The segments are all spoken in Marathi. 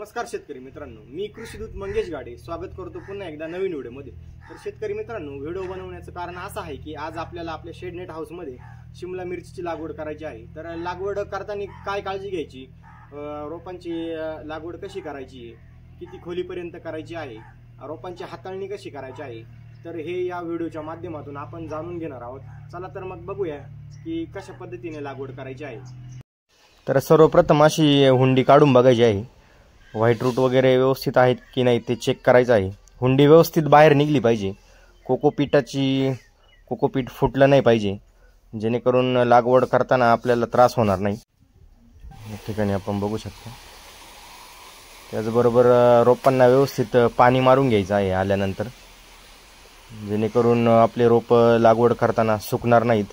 नमस्कार शेतकरी मित्रांनो, मी कृषीदूत मंगेश गाडे स्वागत करतो पुन्हा एकदा नवीन व्हिडिओमध्ये। तर शेतकरी मित्रांनो, व्हिडिओ बनवण्याचं कारण असं आहे की आज आपल्याला आपल्या शेडनेट हाऊसमध्ये शिमला मिरचीची लागवड करायची आहे। तर लागवड करताना काय काळजी घ्यायची, रोपांची लागवड कशी करायची, किती खोलीपर्यंत करायची आहे, रोपांची हाताळणी कशी करायची आहे, तर हे या व्हिडिओच्या माध्यमातून आपण जाणून घेणार आहोत। चला तर मग बघूया की कशा पद्धतीने लागवड करायची आहे। तर सर्वप्रथम अशी हुंडी काढून बघायची आहे, व्हाईट रूट वगैरे व्यवस्थित आहेत की नाही ते चेक करायचं आहे। हुंडी व्यवस्थित बाहेर निघली पाहिजे, कोकोपीट फुटलं नाही पाहिजे, जेणेकरून लागवड करताना आपल्याला त्रास होणार नाही। या ठिकाणी आपण बघू शकतो। त्याचबरोबर रोपांना व्यवस्थित पाणी मारून घ्यायचं आहे आल्यानंतर, जेणेकरून आपले रोप लागवड करताना सुकणार नाहीत।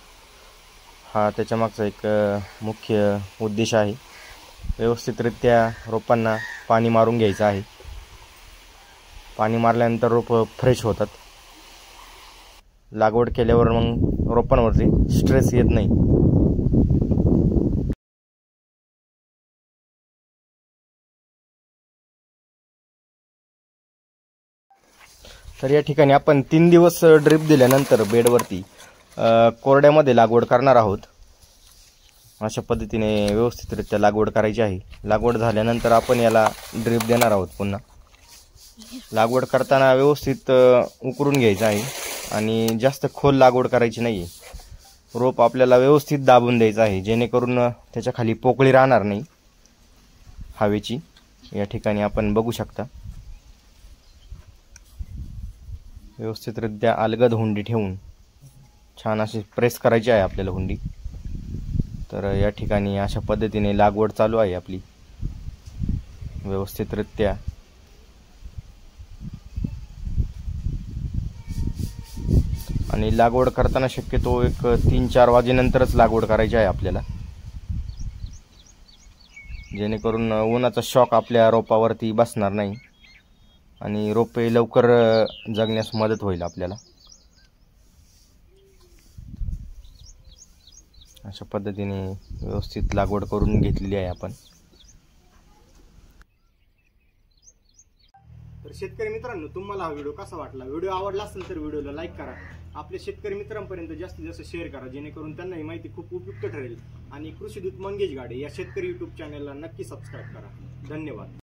हा त्याच्या मागचा एक मुख्य उद्देश आहे। व्यवस्थितरित्या रोपांना पाणी मारून घ्यायचं आहे। पाणी मारल्यानंतर रोप फ्रेश होतात। लागवड केल्यावर मग रोपांवरती स्ट्रेस येत नाही। तर या ठिकाणी आपण 3 दिवस ड्रिप दिल्यानंतर बेडवरती कोरड्यामध्ये लागवड करणार आहोत। अशा पद्धतीने व्यवस्थितरित्या लागवड करायची आहे। लागवड झाल्यानंतर आपण याला ड्रिप देणार आहोत पुन्हा। लागवड करताना व्यवस्थित उकरून घ्यायचं आहे आणि जास्त खोल लागवड करायची नाही। रोप आपल्याला व्यवस्थित दाबून द्यायचं आहे, जेणेकरून त्याच्या खाली पोकळी राहणार नाही हवेची। या ठिकाणी आपण बघू शकता, व्यवस्थितरित्या अलगद हुंडी ठेवून छान अशी प्रेस करायची आहे आपल्याला हुंडी। तर या ठिकाणी अशा पद्धतीने लागवड चालू आहे आपली व्यवस्थितरित्या। आणि लागवड करताना शक्यतो एक 3-4 वाजेनंतरच लागवड करायची आहे आपल्याला, जेणेकरून उन्हाचा शॉक आपल्या रोपावरती बसणार नाही आणि रोपे लवकर जगण्यास मदत होईल आपल्याला। अशा पद्धतीने व्यवस्थित लागवड करून घेतलेली आहे आपण। तर शेतकरी मित्रांनो, तुम्हाला हा व्हिडिओ कसा वाटला? व्हिडिओ आवडला असेल तर व्हिडिओला लाईक करा, आपल्या शेतकरी मित्रांपर्यंत जास्तीत जास्त शेअर करा, जेणेकरून त्यांना ही माहिती खूप उपयुक्त ठरेल। आणि कृषीदूत मंगेश गाडे या शेतकरी यूट्यूब चॅनलला नक्की सबस्क्राईब करा। धन्यवाद।